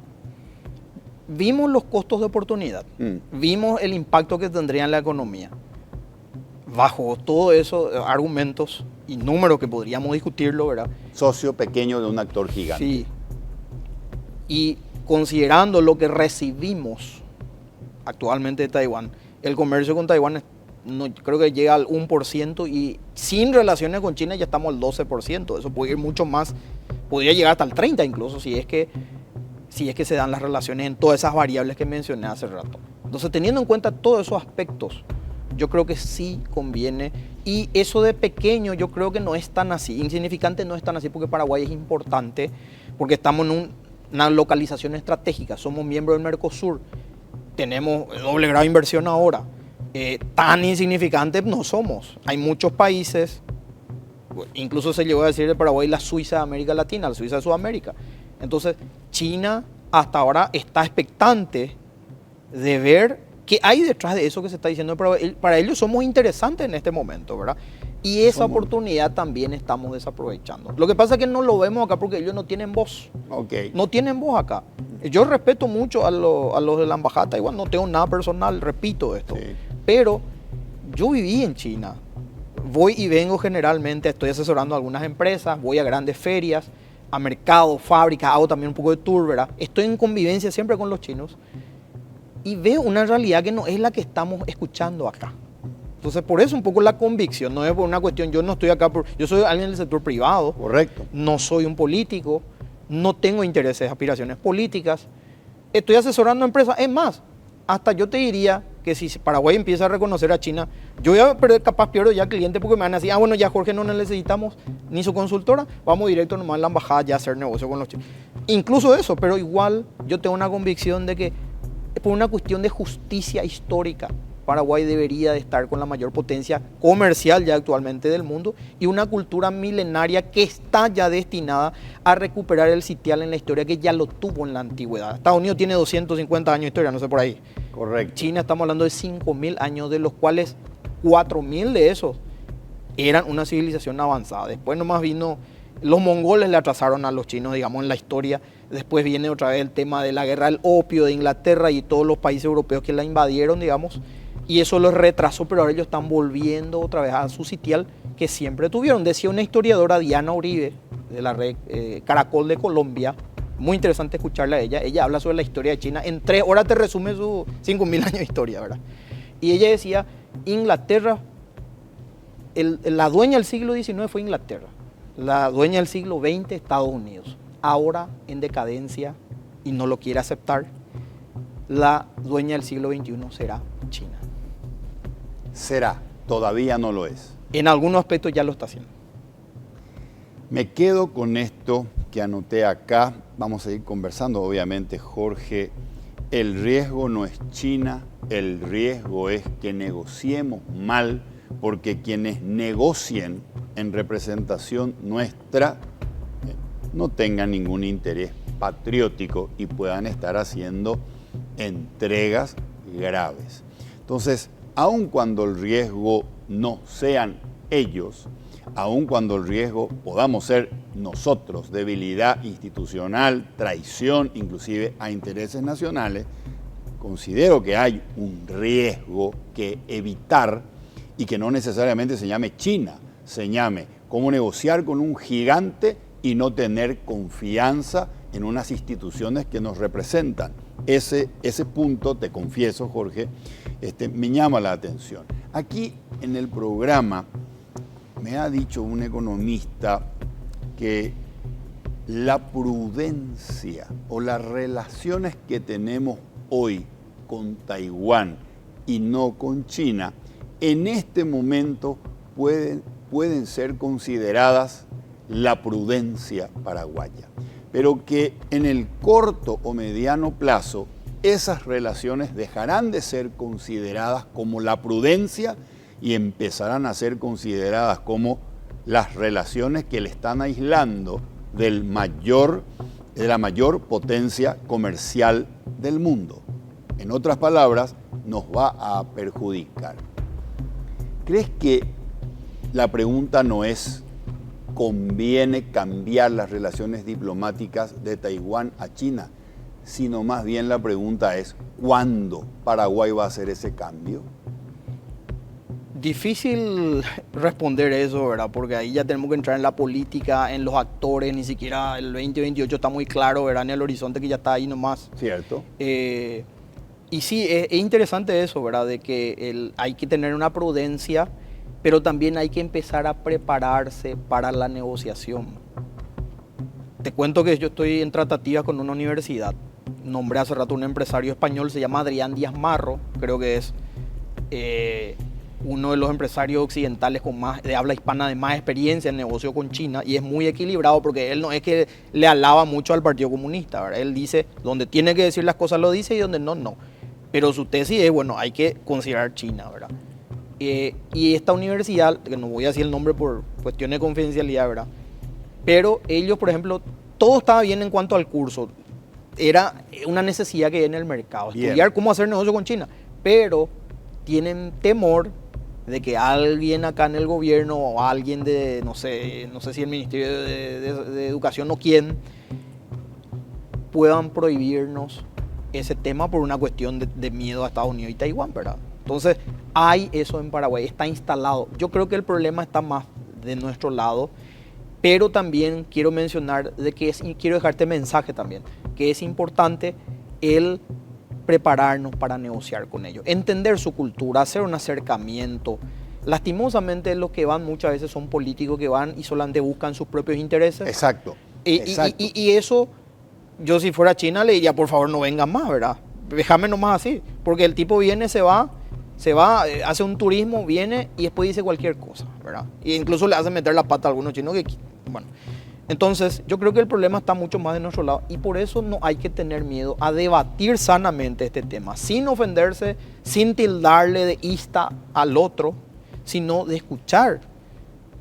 [SPEAKER 4] Vimos los costos de oportunidad, vimos el impacto que tendría en la economía. Bajo todos esos argumentos y números que podríamos discutirlo, ¿verdad?
[SPEAKER 2] Socio pequeño de un actor gigante.
[SPEAKER 4] Sí. Y considerando lo que recibimos actualmente de Taiwán. El comercio con Taiwán no, creo que llega al 1% y sin relaciones con China ya estamos al 12%. Eso puede ir mucho más, podría llegar hasta el 30% incluso si es que se dan las relaciones en todas esas variables que mencioné hace rato. Entonces, teniendo en cuenta todos esos aspectos, yo creo que sí conviene. Y eso de pequeño yo creo que no es tan así, insignificante no es tan así, porque Paraguay es importante, porque estamos en una localización estratégica, somos miembros del Mercosur, tenemos doble grado de inversión ahora. Tan insignificante no somos. Hay muchos países, incluso se llegó a decir de Paraguay la Suiza de América Latina, la Suiza de Sudamérica. Entonces, China hasta ahora está expectante de ver qué hay detrás de eso que se está diciendo de Paraguay. Para ellos somos interesantes en este momento, ¿verdad? Y esa oportunidad también estamos desaprovechando. Lo que pasa es que no lo vemos acá porque ellos no tienen voz.
[SPEAKER 2] Okay.
[SPEAKER 4] No tienen voz acá. Yo respeto mucho a los de la embajada, igual no tengo nada personal, repito esto.
[SPEAKER 2] Sí.
[SPEAKER 4] Pero yo viví en China. Voy y vengo generalmente, estoy asesorando a algunas empresas, voy a grandes ferias, a mercados, fábricas, hago también un poco de tour, ¿verdad? Estoy en convivencia siempre con los chinos y veo una realidad que no es la que estamos escuchando acá. Entonces, por eso un poco la convicción, no es por una cuestión, yo no estoy acá, yo soy alguien del sector privado.
[SPEAKER 2] Correcto.
[SPEAKER 4] No soy un político, no tengo intereses, aspiraciones políticas, estoy asesorando a empresas. Es más, hasta yo te diría que si Paraguay empieza a reconocer a China, yo voy a perder, capaz pierdo ya clientes porque me van a decir, bueno, ya Jorge no necesitamos ni su consultora, vamos directo nomás a la embajada ya a hacer negocio con los chinos. Incluso eso, pero igual yo tengo una convicción de que por una cuestión de justicia histórica, Paraguay debería de estar con la mayor potencia comercial ya actualmente del mundo y una cultura milenaria que está ya destinada a recuperar el sitial en la historia que ya lo tuvo en la antigüedad. Estados Unidos tiene 250 años de historia, no sé por ahí.
[SPEAKER 2] Correcto.
[SPEAKER 4] China estamos hablando de 5.000 años, de los cuales 4.000 de esos eran una civilización avanzada. Después nomás vino, los mongoles le atrasaron a los chinos, digamos, en la historia. Después viene otra vez el tema de la guerra del opio de Inglaterra y todos los países europeos que la invadieron, digamos. Y eso los retrasó, pero ahora ellos están volviendo otra vez a su sitial que siempre tuvieron. Decía una historiadora, Diana Uribe, de la red Caracol de Colombia, muy interesante escucharla a ella. Ella habla sobre la historia de China. En 3 horas te resume sus 5.000 años de historia, ¿verdad? Y ella decía, Inglaterra, la dueña del siglo XIX fue Inglaterra. La dueña del siglo XX, Estados Unidos. Ahora en decadencia, y no lo quiere aceptar, la dueña del siglo XXI será China.
[SPEAKER 2] Será, todavía no lo es.
[SPEAKER 4] En algunos aspectos ya lo está haciendo.
[SPEAKER 2] Me quedo con esto que anoté acá. Vamos a ir conversando, obviamente, Jorge. El riesgo no es China, el riesgo es que negociemos mal, porque quienes negocien en representación nuestra no tengan ningún interés patriótico y puedan estar haciendo entregas graves. Entonces, aun cuando el riesgo no sean ellos, aun cuando el riesgo podamos ser nosotros, debilidad institucional, traición inclusive a intereses nacionales, considero que hay un riesgo que evitar y que no necesariamente se llame China, se llame cómo negociar con un gigante y no tener confianza en unas instituciones que nos representan. Ese punto, te confieso, Jorge, me llama la atención. Aquí en el programa me ha dicho un economista que la prudencia o las relaciones que tenemos hoy con Taiwán y no con China, en este momento pueden ser consideradas la prudencia paraguaya, pero que en el corto o mediano plazo esas relaciones dejarán de ser consideradas como la prudencia y empezarán a ser consideradas como las relaciones que le están aislando de la mayor potencia comercial del mundo. En otras palabras, nos va a perjudicar. ¿Crees que la pregunta no es ¿conviene cambiar las relaciones diplomáticas de Taiwán a China? Sino más bien la pregunta es ¿cuándo Paraguay va a hacer ese cambio?
[SPEAKER 4] Difícil responder eso, ¿verdad? Porque ahí ya tenemos que entrar en la política, en los actores, ni siquiera el 2028 está muy claro, ¿verdad? En el horizonte que ya está ahí nomás.
[SPEAKER 2] Cierto.
[SPEAKER 4] Y sí, es interesante eso, ¿verdad? De que hay que tener una prudencia, pero también hay que empezar a prepararse para la negociación. Te cuento que yo estoy en tratativas con una universidad. Nombré hace rato un empresario español, se llama Adrián Díaz Marro, creo que es uno de los empresarios occidentales con más, de habla hispana, de más experiencia en negocio con China, y es muy equilibrado porque él no es que le alaba mucho al Partido Comunista, ¿verdad? Él dice, donde tiene que decir las cosas lo dice y donde no, no. Pero su tesis es, bueno, hay que considerar China, ¿verdad? Y esta universidad, que no voy a decir el nombre por cuestiones de confidencialidad, ¿verdad? Pero ellos, por ejemplo, todo estaba bien en cuanto al curso. Era una necesidad que hay en el mercado, estudiar cómo hacer negocio con China. Pero tienen temor de que alguien acá en el gobierno o alguien de, no sé si el Ministerio de Educación o quién, puedan prohibirnos ese tema por una cuestión de miedo a Estados Unidos y Taiwán, ¿verdad? Entonces, hay eso en Paraguay, está instalado. Yo creo que el problema está más de nuestro lado, pero también quiero mencionar y quiero dejarte mensaje también, que es importante el prepararnos para negociar con ellos, entender su cultura, hacer un acercamiento. Lastimosamente los que van muchas veces son políticos que van y solamente buscan sus propios intereses.
[SPEAKER 2] Exacto.
[SPEAKER 4] Y eso, yo si fuera China le diría, por favor no vengan más, ¿verdad? Déjame nomás así, porque el tipo viene, se va, hace un turismo, viene y después dice cualquier cosa, ¿verdad? E incluso le hace meter la pata a algunos chinos que, bueno. Entonces, yo creo que el problema está mucho más de nuestro lado y por eso no hay que tener miedo a debatir sanamente este tema, sin ofenderse, sin tildarle de ista al otro, sino de escuchar.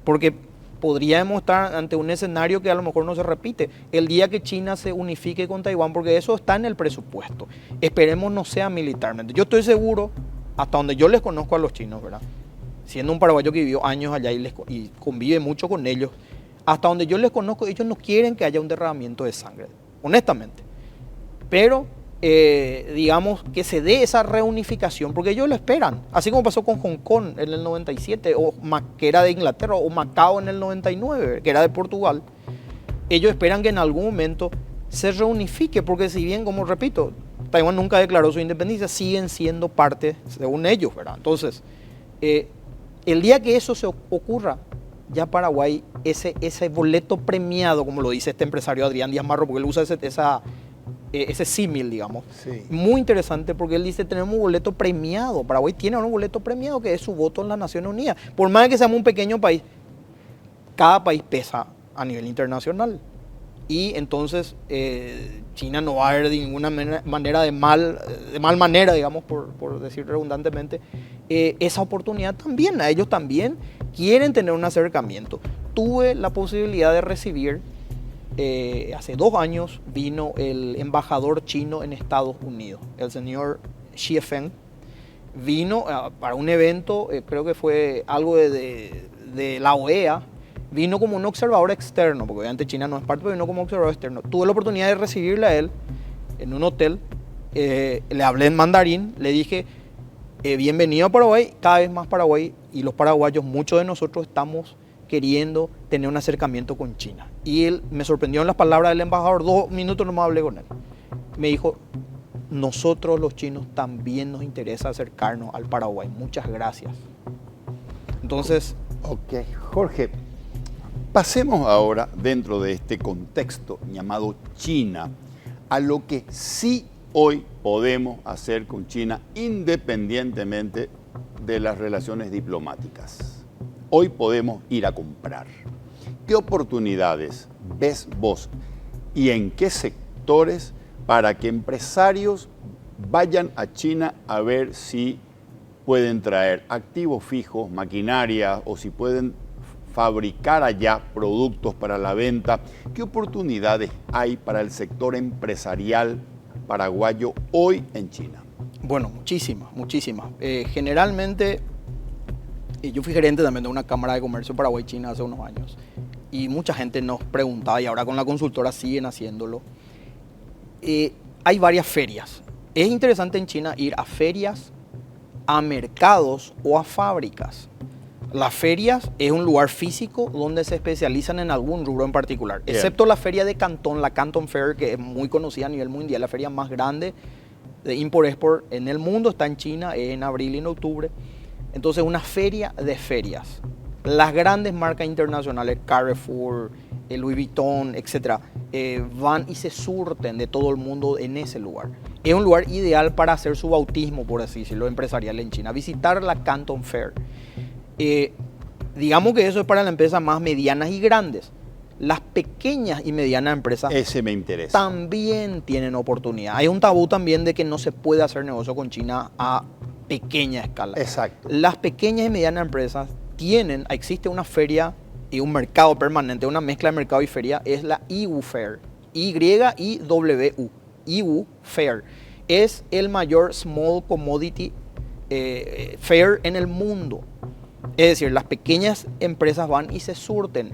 [SPEAKER 4] Porque podríamos estar ante un escenario que a lo mejor no se repite. El día que China se unifique con Taiwán, porque eso está en el presupuesto. Esperemos no sea militarmente. Yo estoy seguro, hasta donde yo les conozco a los chinos, ¿verdad? Siendo un paraguayo que vivió años allá y convive mucho con ellos, hasta donde yo les conozco, ellos no quieren que haya un derramamiento de sangre, honestamente. Pero, digamos, que se dé esa reunificación, porque ellos lo esperan. Así como pasó con Hong Kong en el 97, que era de Inglaterra, o Macao en el 99, que era de Portugal. Ellos esperan que en algún momento se reunifique, porque si bien, como repito, Taiwán nunca declaró su independencia, siguen siendo parte, según ellos, ¿verdad? Entonces, el día que eso se ocurra, ya Paraguay, ese boleto premiado, como lo dice este empresario Adrián Díaz Marro, porque él usa ese símil, digamos. Sí. Muy interesante porque él dice, tenemos un boleto premiado. Paraguay tiene un boleto premiado que es su voto en las Naciones Unidas. Por más que seamos un pequeño país, cada país pesa a nivel internacional. Y entonces China no va a haber de ninguna manera de mal manera, digamos, por decir redundantemente, esa oportunidad también. A ellos también quieren tener un acercamiento. Tuve la posibilidad de recibir, hace 2 años vino el embajador chino en Estados Unidos, el señor Xie Feng. Vino para un evento, creo que fue algo de la OEA. Vino como un observador externo, porque obviamente China no es parte, pero vino como observador externo. Tuve la oportunidad de recibirle a él en un hotel, le hablé en mandarín, le dije, bienvenido a Paraguay, cada vez más Paraguay y los paraguayos, muchos de nosotros estamos queriendo tener un acercamiento con China. Y él me sorprendió en las palabras del embajador, 2 minutos nomás hablé con él. Me dijo, nosotros los chinos también nos interesa acercarnos al Paraguay, muchas gracias. Entonces...
[SPEAKER 2] Ok, Jorge. Pasemos ahora, dentro de este contexto llamado China, a lo que sí hoy podemos hacer con China independientemente de las relaciones diplomáticas. Hoy podemos ir a comprar. ¿Qué oportunidades ves vos y en qué sectores para que empresarios vayan a China a ver si pueden traer activos fijos, maquinaria o si pueden fabricar allá productos para la venta? ¿Qué oportunidades hay para el sector empresarial paraguayo hoy en China?
[SPEAKER 4] Bueno, muchísimas. Generalmente, yo fui gerente también de una Cámara de Comercio Paraguay-China hace unos años y mucha gente nos preguntaba, y ahora con la consultora siguen haciéndolo. Hay varias ferias. Es interesante en China ir a ferias, a mercados o a fábricas. Las ferias es un lugar físico donde se especializan en algún rubro en particular, excepto la feria de Cantón, la Canton Fair, que es muy conocida a nivel mundial, la feria más grande de import-export en el mundo está en China, en abril y en octubre. Entonces, una feria de ferias. Las grandes marcas internacionales, Carrefour, Louis Vuitton, etc., van y se surten de todo el mundo en ese lugar. Es un lugar ideal para hacer su bautismo, por así decirlo, empresarial en China. Visitar la Canton Fair. Digamos que eso es para las empresas más medianas y grandes. Las pequeñas y medianas empresas
[SPEAKER 2] ese me interesa.
[SPEAKER 4] También tienen oportunidad. Hay un tabú también de que no se puede hacer negocio con China a pequeña escala.
[SPEAKER 2] Exacto.
[SPEAKER 4] Las pequeñas y medianas empresas existe una feria y un mercado permanente, una mezcla de mercado y feria, es la IWU Fair. Y-I-W-U. IWU Fair. Es el mayor Small Commodity Fair en el mundo. Es decir, las pequeñas empresas van y se surten.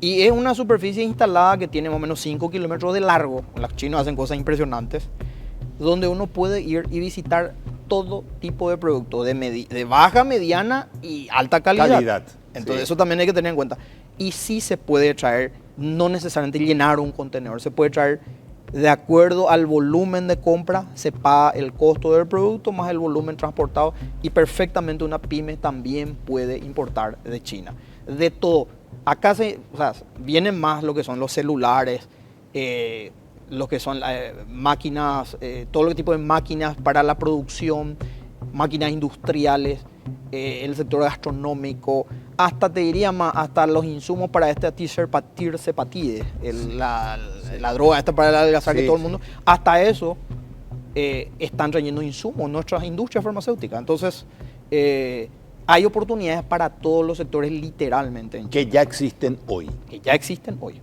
[SPEAKER 4] Y es una superficie instalada que tiene más o menos 5 kilómetros de largo. Los chinos hacen cosas impresionantes. Donde uno puede ir y visitar todo tipo de productos de baja, mediana y alta calidad. Entonces
[SPEAKER 2] sí.
[SPEAKER 4] Eso también hay que tener en cuenta. Y sí se puede traer, no necesariamente llenar un contenedor, se puede traer de acuerdo al volumen de compra, se paga el costo del producto más el volumen transportado y perfectamente una pyme también puede importar de China. De todo. Acá vienen más lo que son los celulares, lo que son máquinas, todo tipo de máquinas para la producción, máquinas industriales, el sector gastronómico, hasta te diría más, hasta los insumos para este tirzepatide, la droga esta para adelgazar que todo el mundo, hasta eso están trayendo insumos nuestras industrias farmacéuticas. Entonces, hay oportunidades para todos los sectores literalmente en China.
[SPEAKER 2] Que ya existen hoy.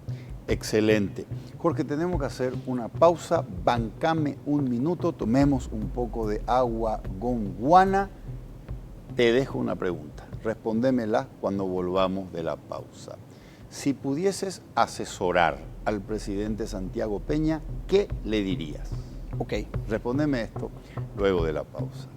[SPEAKER 2] Excelente. Jorge, tenemos que hacer una pausa. Bancame un minuto, tomemos un poco de agua gonguana. Te dejo una pregunta. Respóndemela cuando volvamos de la pausa. Si pudieses asesorar al presidente Santiago Peña, ¿qué le dirías?
[SPEAKER 4] Ok.
[SPEAKER 2] Respóndeme esto luego de la pausa.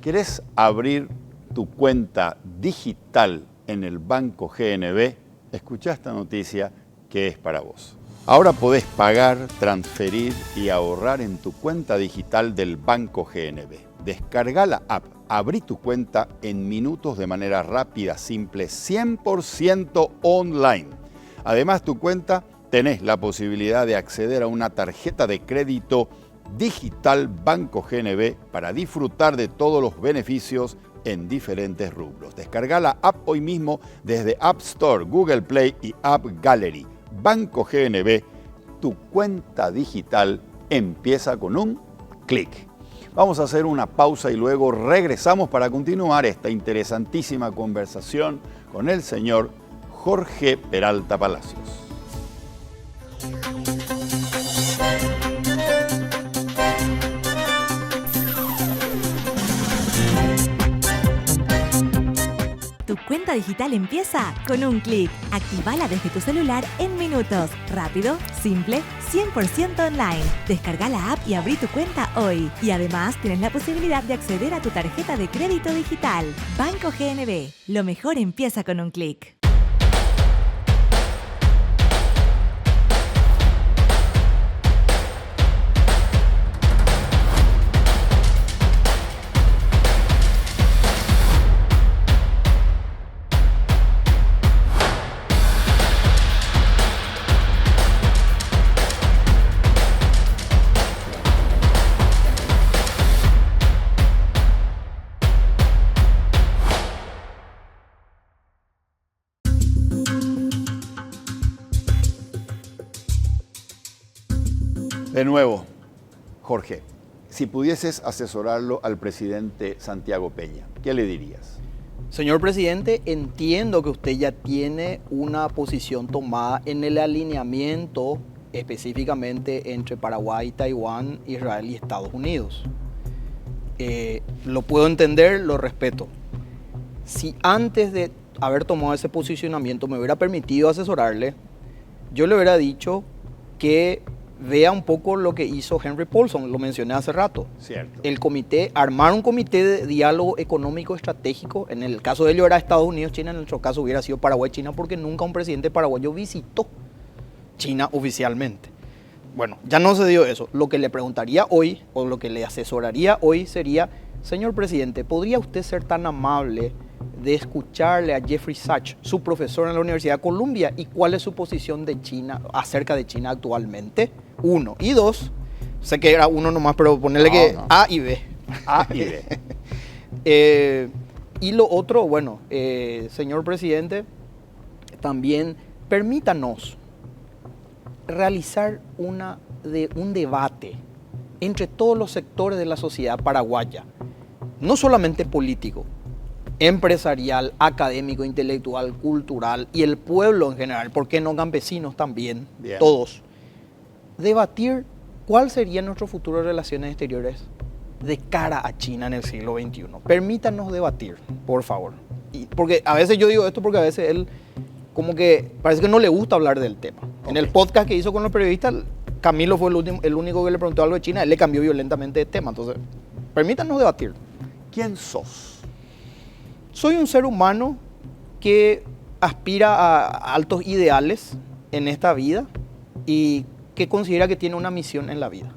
[SPEAKER 2] ¿Querés abrir tu cuenta digital en el Banco GNB? Escuchá esta noticia que es para vos. Ahora podés pagar, transferir y ahorrar en tu cuenta digital del Banco GNB. Descarga la app, abrí tu cuenta en minutos de manera rápida, simple, 100% online. Además, tu cuenta tenés la posibilidad de acceder a una tarjeta de crédito digital Banco GNB para disfrutar de todos los beneficios en diferentes rubros. Descarga la app hoy mismo desde App Store, Google Play y App Gallery. Banco GNB, tu cuenta digital empieza con un clic. Vamos a hacer una pausa y luego regresamos para continuar esta interesantísima conversación con el señor Jorge Peralta Palacios.
[SPEAKER 3] Tu cuenta digital empieza con un clic. Activala desde tu celular en minutos. Rápido, simple, 100% online. Descarga la app y abrí tu cuenta hoy. Y además tienes la posibilidad de acceder a tu tarjeta de crédito digital. Banco GNB. Lo mejor empieza con un clic.
[SPEAKER 2] De nuevo, Jorge, si pudieses asesorarlo al presidente Santiago Peña, ¿qué le dirías?
[SPEAKER 4] Señor presidente, entiendo que usted ya tiene una posición tomada en el alineamiento específicamente entre Paraguay, Taiwán, Israel y Estados Unidos. Lo puedo entender, lo respeto. Si antes de haber tomado ese posicionamiento me hubiera permitido asesorarle, yo le hubiera dicho que vea un poco lo que hizo Henry Paulson, lo mencioné hace rato.
[SPEAKER 2] Cierto.
[SPEAKER 4] Armar un comité de diálogo económico estratégico. En el caso de ello era Estados Unidos, China, en nuestro caso hubiera sido Paraguay, China, porque nunca un presidente paraguayo visitó China oficialmente. Bueno, ya no se dio eso. Lo que le preguntaría hoy, o lo que le asesoraría hoy sería, señor presidente, ¿podría usted ser tan amable de escucharle a Jeffrey Sachs, su profesor en la Universidad de Columbia, y cuál es su posición de China, acerca de China actualmente? 1. Y 2, sé que era 1 nomás, pero ponerle
[SPEAKER 2] No.
[SPEAKER 4] A y B.
[SPEAKER 2] A y B.
[SPEAKER 4] Y lo otro, bueno, señor presidente, también permítanos realizar un debate entre todos los sectores de la sociedad paraguaya, no solamente político, empresarial, académico, intelectual, cultural y el pueblo en general, ¿por qué no campesinos también?
[SPEAKER 2] Bien.
[SPEAKER 4] Todos. Debatir cuál sería nuestro futuro de relaciones exteriores de cara a China en el siglo XXI. Permítanos debatir, por favor. Porque a veces yo digo esto porque a veces él como que parece que no le gusta hablar del tema.
[SPEAKER 2] Okay.
[SPEAKER 4] En el podcast que hizo con los periodistas, Camilo fue el único que le preguntó algo de China, él le cambió violentamente de tema. Entonces, permítanos debatir.
[SPEAKER 2] ¿Quién sos?
[SPEAKER 4] Soy un ser humano que aspira a altos ideales en esta vida y que considera que tiene una misión en la vida.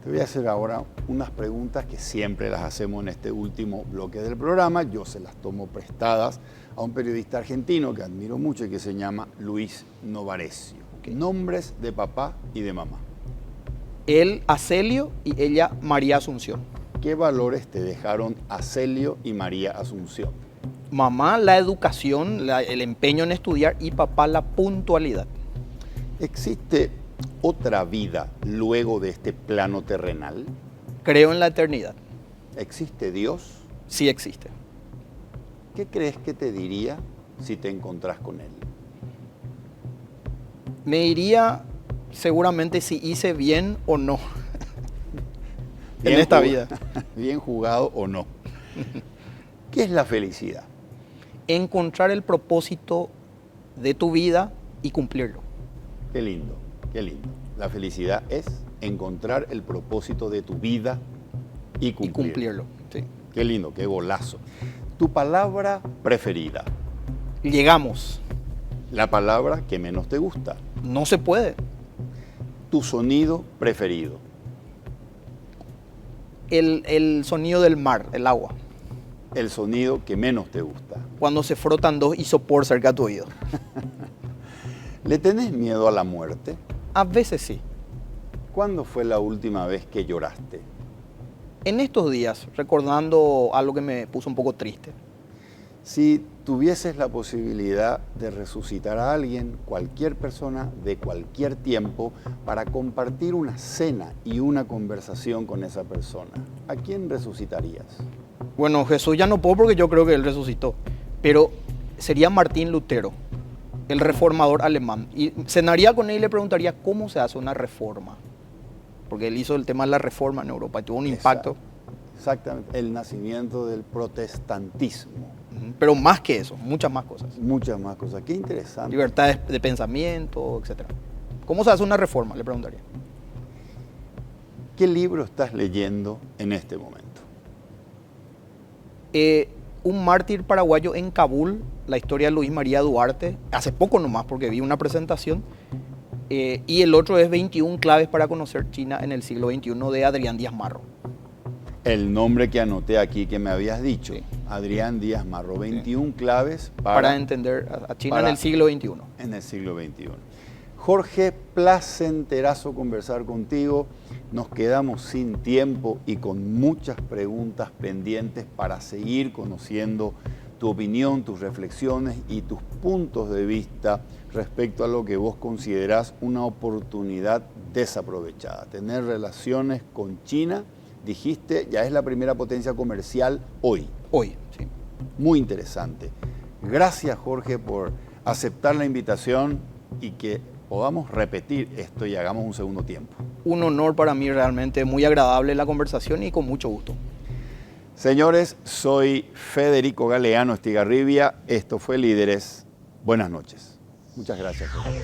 [SPEAKER 2] Te voy a hacer ahora unas preguntas que siempre las hacemos en este último bloque del programa. Yo se las tomo prestadas a un periodista argentino que admiro mucho y que se llama Luis Novarecio.
[SPEAKER 4] Okay.
[SPEAKER 2] Nombres de papá y de mamá.
[SPEAKER 4] Él, Acelio, y ella, María Asunción.
[SPEAKER 2] ¿Qué valores te dejaron Acelio y María Asunción?
[SPEAKER 4] Mamá, la educación, el empeño en estudiar, y papá, la puntualidad.
[SPEAKER 2] ¿Existe otra vida luego de este plano terrenal?
[SPEAKER 4] Creo en la eternidad.
[SPEAKER 2] ¿Existe Dios?
[SPEAKER 4] Sí existe.
[SPEAKER 2] ¿Qué crees que te diría si te encontrás con Él?
[SPEAKER 4] Me diría seguramente si hice bien o no en esta vida.
[SPEAKER 2] Bien jugado o no. ¿Qué es la felicidad?
[SPEAKER 4] Encontrar el propósito de tu vida y cumplirlo.
[SPEAKER 2] Qué lindo, qué lindo. La felicidad es encontrar el propósito de tu vida y
[SPEAKER 4] Y cumplirlo. Sí.
[SPEAKER 2] Qué lindo, qué golazo. Tu palabra preferida,
[SPEAKER 4] Llegamos.
[SPEAKER 2] la palabra que menos te gusta,
[SPEAKER 4] No se puede.
[SPEAKER 2] tu sonido preferido,
[SPEAKER 4] El sonido del mar, el agua.
[SPEAKER 2] el sonido que menos te gusta.
[SPEAKER 4] Cuando se frotan dos isopor cerca de tu oído.
[SPEAKER 2] ¿Le tenés miedo a la muerte?
[SPEAKER 4] A veces sí.
[SPEAKER 2] ¿Cuándo fue la última vez que lloraste?
[SPEAKER 4] En estos días, recordando algo que me puso un poco triste.
[SPEAKER 2] Si tuvieses la posibilidad de resucitar a alguien, cualquier persona de cualquier tiempo, para compartir una cena y una conversación con esa persona, ¿a quién resucitarías?
[SPEAKER 4] Bueno, Jesús ya no puedo porque yo creo que él resucitó. Pero sería Martín Lutero, el reformador alemán. Y cenaría con él y le preguntaría cómo se hace una reforma. Porque él hizo el tema de la reforma en Europa y tuvo un impacto.
[SPEAKER 2] Exactamente, el nacimiento del protestantismo.
[SPEAKER 4] Pero más que eso, muchas más cosas.
[SPEAKER 2] Muchas más cosas. Qué interesante.
[SPEAKER 4] Libertad de pensamiento, etc. ¿Cómo se hace una reforma? Le preguntaría.
[SPEAKER 2] ¿Qué libro estás leyendo en este momento?
[SPEAKER 4] Un mártir paraguayo en Kabul, la historia de Luis María Duarte, hace poco nomás porque vi una presentación, y el otro es 21 claves para conocer China en el siglo XXI de Adrián Díaz Marro.
[SPEAKER 2] El nombre que anoté aquí que me habías dicho,
[SPEAKER 4] Sí.
[SPEAKER 2] Adrián Díaz Marro, 21 claves
[SPEAKER 4] Para entender a China en el siglo XXI.
[SPEAKER 2] En el siglo XXI. Jorge, placenterazo conversar contigo. Nos quedamos sin tiempo y con muchas preguntas pendientes para seguir conociendo tu opinión, tus reflexiones y tus puntos de vista respecto a lo que vos considerás una oportunidad desaprovechada. Tener relaciones con China, dijiste, ya es la primera potencia comercial hoy.
[SPEAKER 4] Hoy, sí.
[SPEAKER 2] Muy interesante. Gracias, Jorge, por aceptar la invitación y que podamos repetir esto y hagamos un segundo tiempo.
[SPEAKER 4] Un honor para mí realmente, muy agradable la conversación y con mucho gusto.
[SPEAKER 2] Señores, soy Federico Galeano Estigarribia. Esto fue Líderes. Buenas noches. Muchas gracias, Jorge.